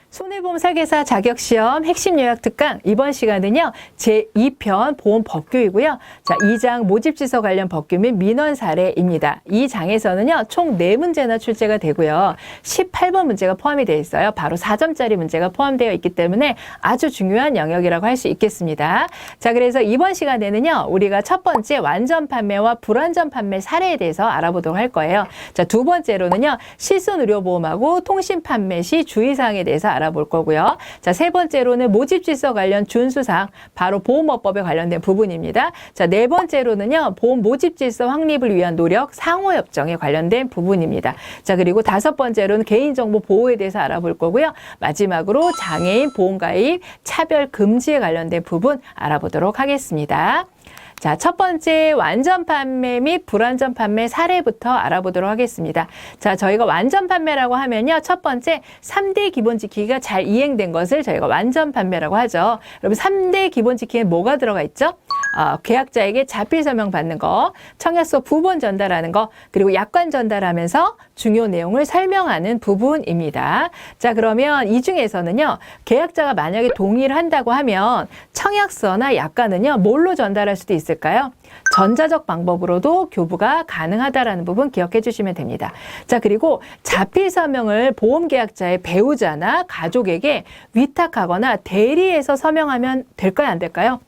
손해보험 설계사 자격시험 핵심 요약 특강 이번 시간은요 제2편 보험 법규이고요. 자, 2장 모집지서 관련 법규 및 민원 사례입니다. 이 장에서는요 총 4문제나 출제가 되고요. 18번 문제가 포함이 되어 있어요. 바로 4점짜리 문제가 포함되어 있기 때문에 아주 중요한 영역이라고 할 수 있겠습니다. 자, 그래서 이번 시간에는요 우리가 첫 번째 완전 판매와 불완전 판매 사례에 대해서 알아보도록 할 거예요. 자, 두 번째로는요 실손의료보험하고 통신 판매 시 주의사항에 대해서 알아볼 거고요. 자, 세 번째로는 모집질서 관련 준수사항, 바로 보험업법에 관련된 부분입니다. 자, 네 번째로는요, 보험 모집질서 확립을 위한 노력, 상호협정에 관련된 부분입니다. 자, 그리고 다섯 번째로는 개인정보 보호에 대해서 알아볼 거고요. 마지막으로 장애인 보험가입, 차별 금지에 관련된 부분 알아보도록 하겠습니다. 자, 첫 번째 완전 판매 및 불완전 판매 사례부터 알아보도록 하겠습니다. 자, 저희가 완전 판매라고 하면요. 첫 번째 3대 기본 지키기가 잘 이행된 것을 저희가 완전 판매라고 하죠. 여러분 3대 기본 지키기에 뭐가 들어가 있죠? 계약자에게 자필 서명 받는 거, 청약서 부본 전달하는 거, 그리고 약관 전달하면서 중요 내용을 설명하는 부분입니다. 자, 그러면 이 중에서는요. 계약자가 만약에 동의를 한다고 하면 청약서나 약관은요. 뭘로 전달할 수도 있을까요? 전자적 방법으로도 교부가 가능하다라는 부분 기억해 주시면 됩니다. 자, 그리고 자필 서명을 보험계약자의 배우자나 가족에게 위탁하거나 대리해서 서명하면 될까요? 안 될까요?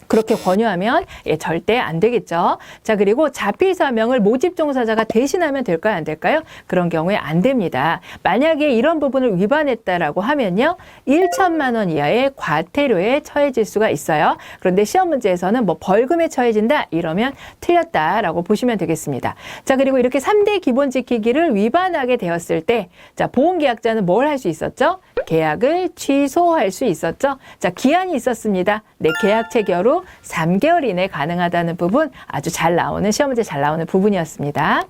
그렇게 권유하면 절대 안 되겠죠. 자, 그리고 자필 서명을 모집 종사자가 대신하면 될까요? 안 될까요? 그런 경우에 안 됩니다. 만약에 이런 부분을 위반했다라고 하면요. 1천만 원 이하의 과태료에 처해질 수가 있어요. 그런데 시험 문제에서는 뭐 벌금에 처해진다 이러면 틀렸다라고 보시면 되겠습니다. 자, 그리고 이렇게 3대 기본 지키기를 위반하게 되었을 때 자, 보험계약자는 뭘 할 수 있었죠? 계약을 취소할 수 있었죠. 자, 기한이 있었습니다. 네, 계약 체결 후 3개월 이내 가능하다는 부분 아주 잘 나오는 시험 문제 잘 나오는 부분이었습니다.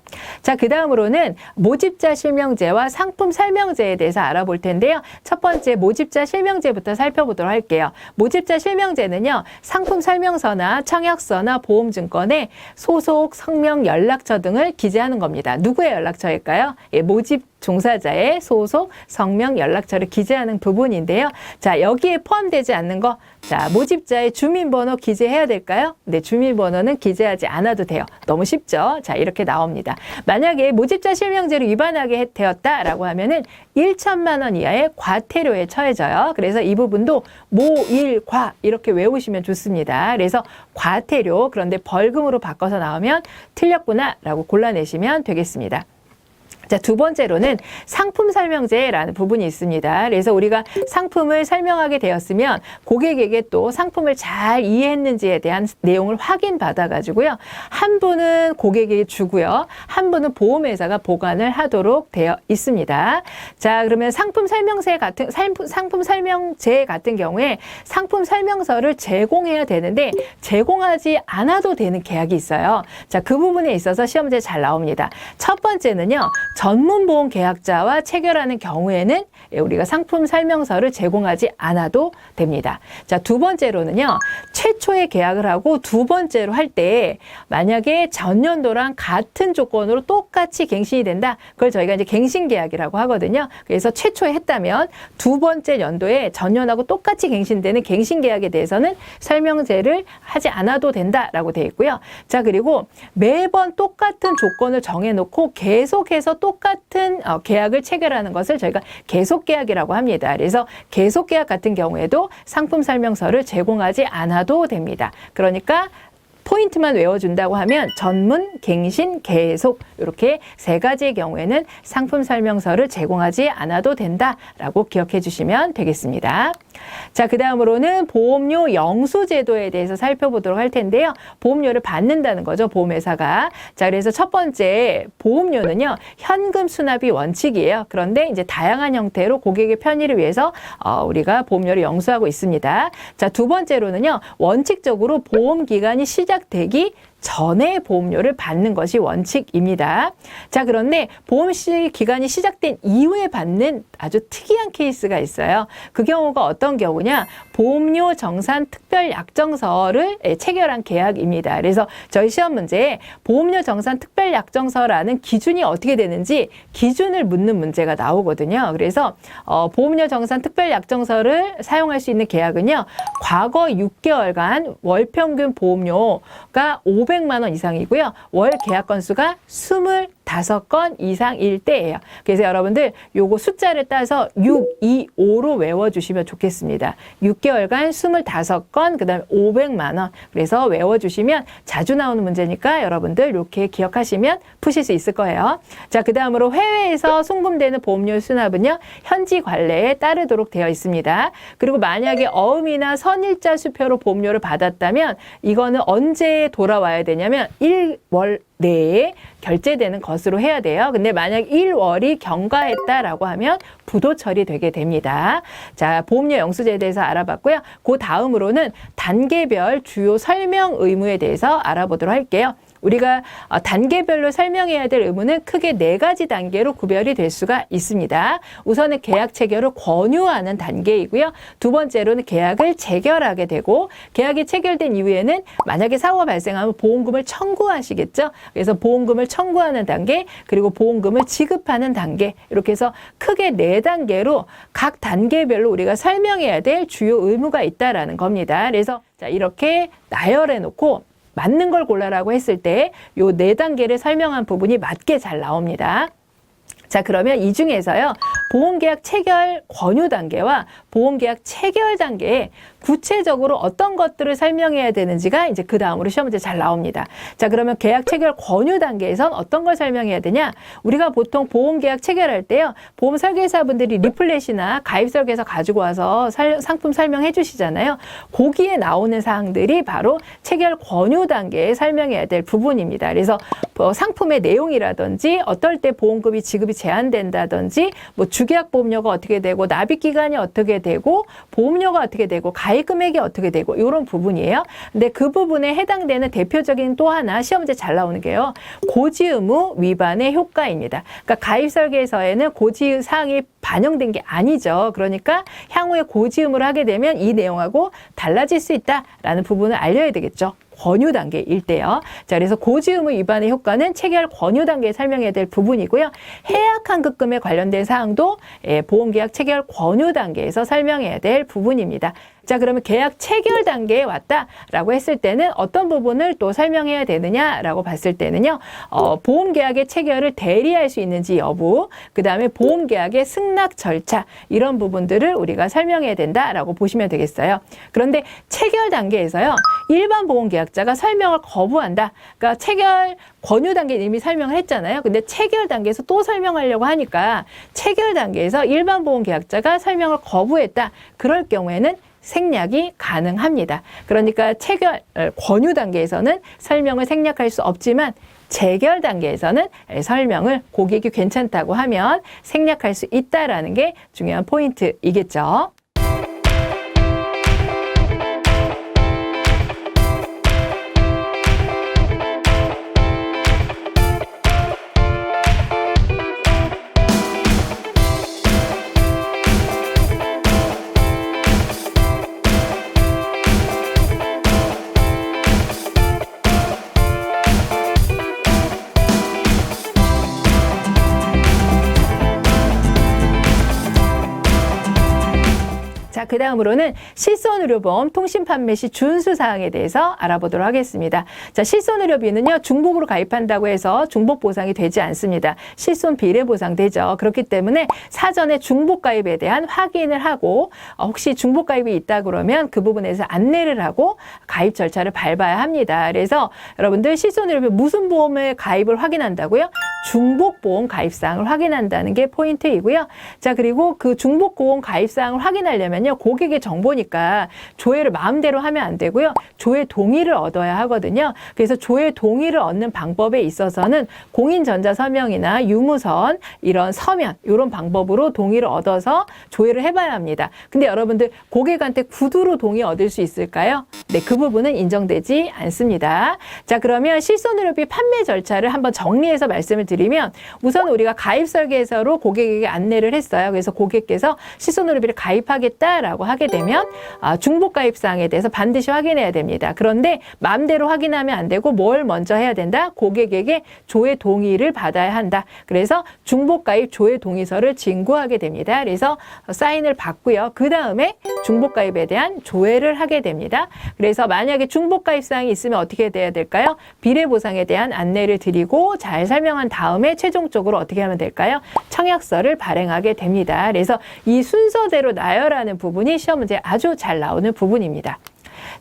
자, 그 다음으로는 모집자 실명제와 상품 설명제에 대해서 알아볼 텐데요. 첫 번째 모집자 실명제부터 살펴보도록 할게요. 모집자 실명제는요. 상품 설명서나 청약서나 보험증권에 소속, 성명, 연락처 등을 기재하는 겁니다. 누구의 연락처일까요? 모집 종사자의 소속, 성명, 연락처를 기재하는 부분인데요. 자, 여기에 포함되지 않는 거, 자, 모집자의 주민번호 기재해야 될까요? 네, 주민번호는 기재하지 않아도 돼요. 너무 쉽죠? 자, 이렇게 나옵니다. 만약에 모집자 실명제를 위반하게 되었다라고 하면은 1천만 원 이하의 과태료에 처해져요. 그래서 이 부분도 모일과 이렇게 외우시면 좋습니다. 그래서 과태료, 그런데 벌금으로 바꿔서 나오면 틀렸구나라고 골라내시면 되겠습니다. 자, 두 번째로는 상품 설명제라는 부분이 있습니다. 그래서 우리가 상품을 설명하게 되었으면 고객에게 또 상품을 잘 이해했는지에 대한 내용을 확인받아가지고요. 한 분은 고객에게 주고요. 한 분은 보험회사가 보관을 하도록 되어 있습니다. 자, 그러면 상품 설명제 같은 경우에 상품 설명서를 제공해야 되는데 제공하지 않아도 되는 계약이 있어요. 자, 그 부분에 있어서 시험 문제 잘 나옵니다. 첫 번째는요. 전문보험 계약자와 체결하는 경우에는 우리가 상품 설명서를 제공하지 않아도 됩니다. 자, 두 번째로는요. 최초의 계약을 하고 두 번째로 할 때 만약에 전년도랑 같은 조건으로 똑같이 갱신이 된다. 그걸 저희가 이제 갱신계약이라고 하거든요. 그래서 최초에 했다면 두 번째 연도에 전년하고 똑같이 갱신되는 갱신계약에 대해서는 설명제를 하지 않아도 된다라고 되어 있고요. 자, 그리고 매번 똑같은 조건을 정해놓고 계속해서 똑같은 계약을 체결하는 것을 저희가 계속계약이라고 합니다. 그래서 계속계약 같은 경우에도 상품 설명서를 제공하지 않아도 됩니다. 그러니까 포인트만 외워준다고 하면 전문, 갱신, 계속 이렇게 세 가지의 경우에는 상품 설명서를 제공하지 않아도 된다라고 기억해 주시면 되겠습니다. 자, 그 다음으로는 보험료 영수제도에 대해서 살펴보도록 할 텐데요. 보험료를 받는다는 거죠, 보험회사가. 자, 그래서 첫 번째 보험료는요, 현금 수납이 원칙이에요. 그런데 이제 다양한 형태로 고객의 편의를 위해서 우리가 보험료를 영수하고 있습니다. 자, 두 번째로는요, 원칙적으로 보험기간이 시작되기 전에 보험료를 받는 것이 원칙입니다. 자, 그런데 보험 기간이 시작된 이후에 받는 아주 특이한 케이스가 있어요. 그 경우가 어떤 경우냐? 보험료 정산 특별 약정서를 체결한 계약입니다. 그래서 저희 시험 문제에 보험료 정산 특별 약정서라는 기준이 어떻게 되는지 기준을 묻는 문제가 나오거든요. 그래서 보험료 정산 특별 약정서를 사용할 수 있는 계약은요, 과거 6개월간 월 평균 보험료가 500만 원 이상이고요. 월 계약 건수가 25건 이상일 때예요. 그래서 여러분들 요거 숫자를 따서 625로 외워주시면 좋겠습니다. 6개월간 25건, 그 다음에 500만 원. 그래서 외워주시면 자주 나오는 문제니까 여러분들 이렇게 기억하시면 푸실 수 있을 거예요. 자, 그 다음으로 해외에서 송금되는 보험료 수납은요, 현지 관례에 따르도록 되어 있습니다. 그리고 만약에 어음이나 선일자 수표로 보험료를 받았다면 이거는 언제 돌아와야 되냐면 1월 내에 결제되는 것으로 해야 돼요. 근데 만약 1월이 경과했다라고 하면 부도 처리되게 됩니다. 자, 보험료 영수제에 대해서 알아봤고요. 그 다음으로는 단계별 주요 설명 의무에 대해서 알아보도록 할게요. 우리가 단계별로 설명해야 될 의무는 크게 4가지 단계로 구별이 될 수가 있습니다. 우선은 계약 체결을 권유하는 단계이고요. 두 번째로는 계약을 체결하게 되고, 계약이 체결된 이후에는 만약에 사고가 발생하면 보험금을 청구하시겠죠. 그래서 보험금을 청구하는 단계, 그리고 보험금을 지급하는 단계, 이렇게 해서 크게 4단계로 각 단계별로 우리가 설명해야 될 주요 의무가 있다라는 겁니다. 그래서 자, 이렇게 나열해 놓고 맞는 걸 골라라고 했을 때 요 4단계를 설명한 부분이 맞게 잘 나옵니다. 자, 그러면 이 중에서요, 보험계약 체결 권유 단계와 보험계약 체결 단계에 구체적으로 어떤 것들을 설명해야 되는지가 이제 그 다음으로 시험 문제 잘 나옵니다. 자, 그러면 계약 체결 권유 단계에선 어떤 걸 설명해야 되냐? 우리가 보통 보험계약 체결할 때요, 보험 설계사분들이 리플렛이나 가입 설계서 가지고 와서 상품 설명해 주시잖아요. 거기에 나오는 사항들이 바로 체결 권유 단계에 설명해야 될 부분입니다. 그래서 상품의 내용이라든지 어떨 때 보험금이 지급이 제한된다든지, 뭐 주계약 보험료가 어떻게 되고 납입 기간이 어떻게 되고 보험료가 어떻게 되고 가입 금액이 어떻게 되고 이런 부분이에요. 근데 그 부분에 해당되는 대표적인 또 하나 시험 문제 잘 나오는 게요, 고지 의무 위반의 효과입니다. 그러니까 가입 설계서에는 고지 사항이 반영된 게 아니죠. 그러니까 향후에 고지 의무를 하게 되면 이 내용하고 달라질 수 있다라는 부분을 알려야 되겠죠. 권유 단계일 때요. 자, 그래서 고지 의무 위반의 효과는 체결 권유 단계에 설명해야 될 부분이고요. 해약 환급금에 관련된 사항도 보험계약 체결 권유 단계에서 설명해야 될 부분입니다. 자, 그러면 계약 체결 단계에 왔다라고 했을 때는 어떤 부분을 또 설명해야 되느냐라고 봤을 때는요, 보험계약의 체결을 대리할 수 있는지 여부, 그 다음에 보험계약의 승낙 절차, 이런 부분들을 우리가 설명해야 된다라고 보시면 되겠어요. 그런데 체결 단계에서요, 일반 보험계약자가 설명을 거부한다. 그러니까 체결 권유 단계는 이미 설명을 했잖아요. 근데 체결 단계에서 또 설명하려고 하니까 체결 단계에서 일반 보험계약자가 설명을 거부했다. 그럴 경우에는 생략이 가능합니다. 그러니까 체결 권유 단계에서는 설명을 생략할 수 없지만 체결 단계에서는 설명을 고객이 괜찮다고 하면 생략할 수 있다라는 게 중요한 포인트이겠죠. 그 다음으로는 실손의료보험 통신판매 시 준수사항에 대해서 알아보도록 하겠습니다. 자, 실손의료비는요, 중복으로 가입한다고 해서 중복 보상이 되지 않습니다. 실손 비례보상 되죠. 그렇기 때문에 사전에 중복 가입에 대한 확인을 하고, 혹시 중복 가입이 있다 그러면 그 부분에서 안내를 하고 가입 절차를 밟아야 합니다. 그래서 여러분들 실손의료비 무슨 보험에 가입을 확인한다고요? 중복보험 가입사항을 확인한다는 게 포인트이고요. 자, 그리고 그 중복보험 가입사항을 확인하려면요, 이거는요, 고객의 정보니까 조회를 마음대로 하면 안 되고요. 조회 동의를 얻어야 하거든요. 그래서 조회 동의를 얻는 방법에 있어서는 공인전자 서명이나 유무선, 이런 서면, 이런 방법으로 동의를 얻어서 조회를 해봐야 합니다. 근데 여러분들 고객한테 구두로 동의 얻을 수 있을까요? 네, 그 부분은 인정되지 않습니다. 자, 그러면 실손의료비 판매 절차를 한번 정리해서 말씀을 드리면, 우선 우리가 가입 설계서로 고객에게 안내를 했어요. 그래서 고객께서 실손의료비를 가입하겠다라고 하게 되면 중복가입사항에 대해서 반드시 확인해야 됩니다. 그런데 마음대로 확인하면 안 되고 뭘 먼저 해야 된다? 고객에게 조회 동의를 받아야 한다. 그래서 중복가입 조회 동의서를 진구하게 됩니다. 그래서 사인을 받고요. 그 다음에 중복가입에 대한 조회를 하게 됩니다. 그래서 만약에 중복가입사항이 있으면 어떻게 돼야 될까요? 비례보상에 대한 안내를 드리고 잘 설명한 다음에 최종적으로 어떻게 하면 될까요? 청약서를 발행하게 됩니다. 그래서 이 순서대로 나열하는 부분이 시험 문제에 아주 잘 나오는 부분입니다.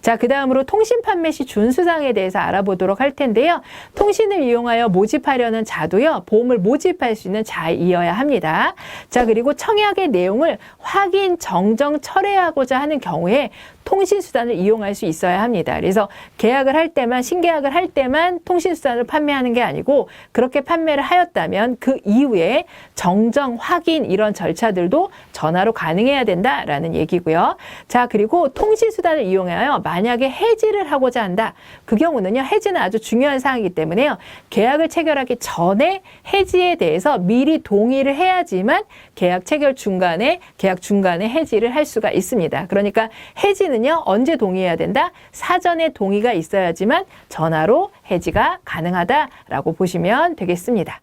자, 그 다음으로 통신 판매 시 준수사항에 대해서 알아보도록 할 텐데요. 통신을 이용하여 모집하려는 자도요, 보험을 모집할 수 있는 자이어야 합니다. 자, 그리고 청약의 내용을 확인, 정정, 철회하고자 하는 경우에 통신수단을 이용할 수 있어야 합니다. 그래서 계약을 할 때만, 신계약을 할 때만 통신수단을 판매하는 게 아니고, 그렇게 판매를 하였다면 그 이후에 정정, 확인 이런 절차들도 전화로 가능해야 된다라는 얘기고요. 자, 그리고 통신수단을 이용하여 만약에 해지를 하고자 한다. 그 경우는요, 해지는 아주 중요한 사항이기 때문에요, 계약을 체결하기 전에 해지에 대해서 미리 동의를 해야지만 계약 중간에 해지를 할 수가 있습니다. 그러니까 해지는요, 언제 동의해야 된다? 사전에 동의가 있어야지만 전화로 해지가 가능하다라고 보시면 되겠습니다.